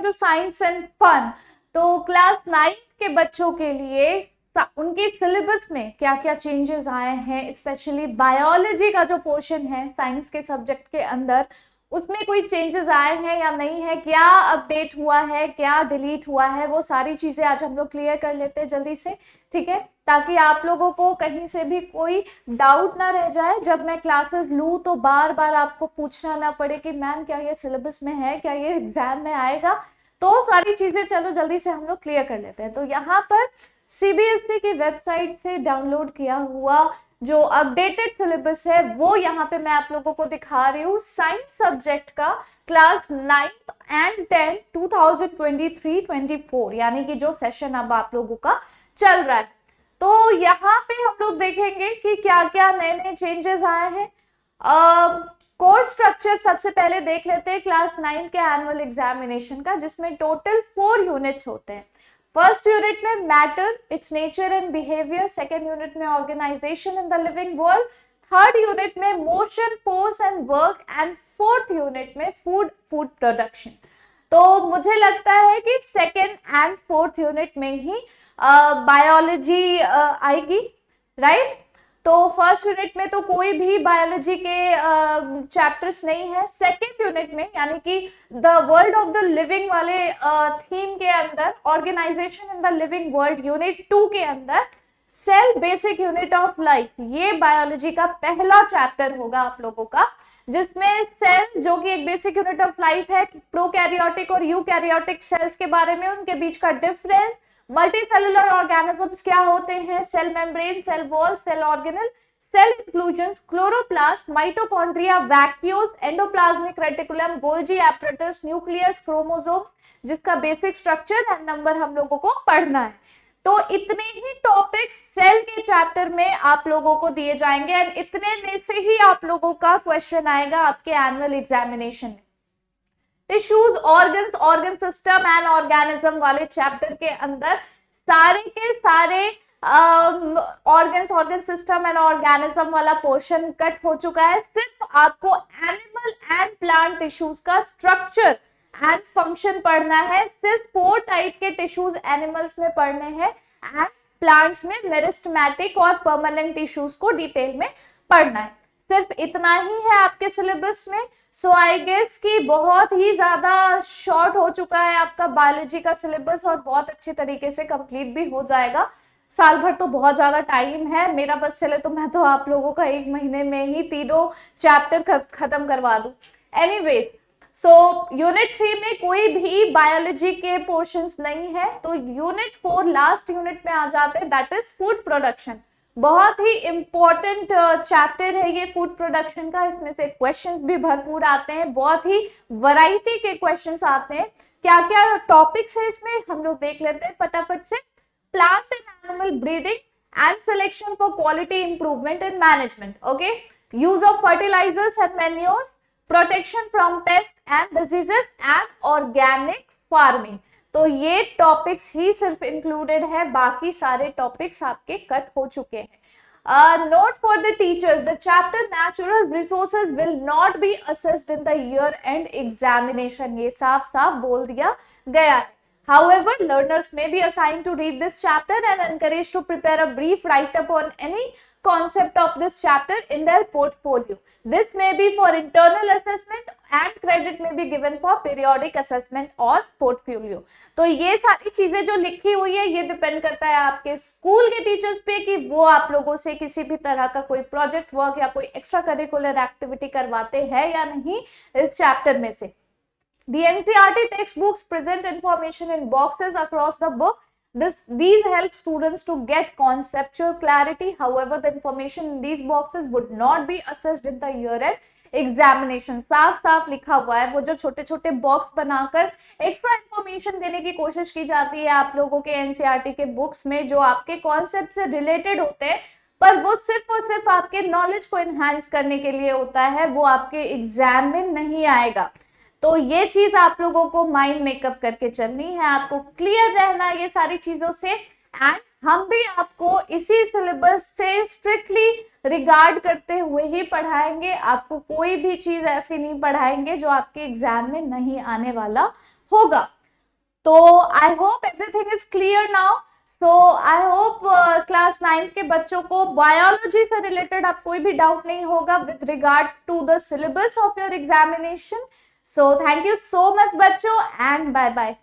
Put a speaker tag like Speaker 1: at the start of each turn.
Speaker 1: To science and fun. तो class 9 के बच्चों के लिए उनके सिलेबस में क्या क्या चेंजेस आए हैं, स्पेशली बायोलॉजी का जो पोर्शन है साइंस के सब्जेक्ट के अंदर, उसमें कोई चेंजेस आए हैं या नहीं है, क्या अपडेट हुआ है, क्या डिलीट हुआ है, वो सारी चीजें आज हम लोग क्लियर कर लेते हैं जल्दी से, ठीक है, ताकि आप लोगों को कहीं से भी कोई डाउट ना रह जाए। जब मैं क्लासेस लूँ तो बार बार आपको पूछना ना पड़े कि मैम क्या ये सिलेबस में है, क्या ये एग्जाम में आएगा। तो सारी चीजें चलो जल्दी से हम लोग क्लियर कर लेते हैं। तो यहाँ पर सीबीएसई की वेबसाइट से डाउनलोड किया हुआ जो अपडेटेड सिलेबस है वो यहाँ पे मैं आप लोगों को दिखा रही हूँ। साइंस सब्जेक्ट का क्लास 9th एंड 10th 2023-24 यानी कि जो सेशन अब आप लोगों का चल रहा है। तो यहाँ पे हम लोग देखेंगे कि क्या क्या नए नए चेंजेस आए हैं। कोर्स स्ट्रक्चर सबसे पहले देख लेते हैं क्लास 9 के एनुअल एग्जामिनेशन का, जिसमें टोटल 4 यूनिट्स होते हैं। फर्स्ट यूनिट में matter, its nature and behaviour, second unit में organisation in the living world, third unit में motion, force and work, and fourth unit में फूड प्रोडक्शन। तो मुझे लगता है कि सेकेंड एंड फोर्थ यूनिट में ही बायोलॉजी आएगी, राइट। तो फर्स्ट यूनिट में तो कोई भी बायोलॉजी के चैप्टर्स नहीं है। सेकेंड यूनिट में यानी कि the world of the living वाले थीम के अंदर, organisation in the living world unit 2 के अंदर, cell basic unit of life, ये बायोलॉजी का पहला चैप्टर होगा आप लोगों का, जिसमें सेल जो कि एक बेसिक यूनिट ऑफ लाइफ है, प्रोकैरियोटिक और यूकैरियोटिक सेल्स के बारे में, उनके बीच का डिफरेंस, मल्टीसेलुलर ऑर्गेनिजम्स क्या होते हैं, cell membrane, cell wall, cell organelle, cell inclusions, chloroplast, mitochondria, vacuoles, endoplasmic reticulum, Golgi apparatus, nucleus, chromosomes, जिसका बेसिक स्ट्रक्चर एंड नंबर हम लोगों को पढ़ना है। तो इतने ही टॉपिक्स सेल के चैप्टर में आप लोगों को दिए जाएंगे एंड इतने में से ही आप लोगों का क्वेश्चन आएगा आपके एनुअल एग्जामिनेशन में। Tissues, organs, organ system and organism वाले चैप्टर के अंदर सारे के सारे organs, organ system and organism वाला पोर्शन कट हो चुका है। सिर्फ आपको एनिमल एंड प्लांट टिश्यूज का स्ट्रक्चर एंड फंक्शन पढ़ना है। सिर्फ 4 टाइप के टिश्यूज एनिमल्स में पढ़ने हैं एंड प्लांट्स में मेरिस्टेमेटिक और परमानेंट टिश्यूज को डिटेल में पढ़ना है। सिर्फ इतना ही है आपके सिलेबस में। सो आई गेस कि बहुत ही ज्यादा शॉर्ट हो चुका है आपका बायोलॉजी का सिलेबस और बहुत अच्छे तरीके से कंप्लीट भी हो जाएगा। साल भर तो बहुत ज्यादा टाइम है, मेरा बस चले तो मैं तो आप लोगों का 1 महीने में ही 3 चैप्टर खत्म करवा दूं। एनीवेज, सो यूनिट 3 में कोई भी बायोलॉजी के पोर्शंस नहीं है, तो यूनिट 4 लास्ट यूनिट में आ जाते हैं, दैट इज फूड प्रोडक्शन। बहुत ही इंपॉर्टेंट चैप्टर है ये फूड प्रोडक्शन का। इसमें से क्वेश्चंस भी भरपूर आते हैं, बहुत ही वैरायटी के क्वेश्चंस आते हैं। क्या क्या टॉपिक्स है इसमें हम लोग देख लेते हैं फटाफट से। Plant and animal breeding and selection for quality improvement and management, okay, use of fertilisers and manures, protection from pest and diseases and organic farming. तो ये टॉपिक्स ही सिर्फ इंक्लूडेड है, बाकी सारे टॉपिक्स आपके कट हो चुके हैं। Note for the teachers, the chapter natural resources will not be assessed in the year and examination, ये साफ साफ बोल दिया गया है। However, learners may be assigned to read this chapter and encouraged to prepare a brief write-up on any concept of this chapter in their portfolio. This may be for internal assessment and credit may be given for periodic assessment or portfolio. तो ये सारी चीजें जो लिखी हुई है ये depend करता है आपके स्कूल के टीचर्स पे कि वो आप लोगों से किसी भी तरह का कोई प्रोजेक्ट वर्क या कोई एक्स्ट्रा करिकुलर एक्टिविटी करवाते हैं या नहीं इस चैप्टर में से। The NCERT textbooks present information in boxes across the book. These help students to get conceptual clarity. However, the information in these boxes would not be assessed in the year-end examination. साफ साफ लिखा हुआ है, वो जो छोटे छोटे box बनाकर एक्स्ट्रा इंफॉर्मेशन देने की कोशिश की जाती है आप लोगों के NCERT के बुक्स में, जो आपके कॉन्सेप्ट से रिलेटेड होते हैं, पर वो सिर्फ और सिर्फ आपके नॉलेज को एनहांस करने के लिए होता है, वो आपके एग्जाम में नहीं आएगा। तो ये चीज आप लोगों को माइंड मेकअप करके चलनी है, आपको क्लियर रहना है ये सारी चीजों से। एंड हम भी आपको इसी सिलेबस से स्ट्रिक्टली रिगार्ड करते हुए ही पढ़ाएंगे, आपको कोई भी चीज ऐसी नहीं पढ़ाएंगे जो आपके एग्जाम में नहीं आने वाला होगा। तो I hope everything is clear now. So I hope class 9th के बच्चों को बायोलॉजी से रिलेटेड अब कोई भी डाउट नहीं होगा with regard to the syllabus of your examination. So thank you so much बच्चों एंड बाय बाय।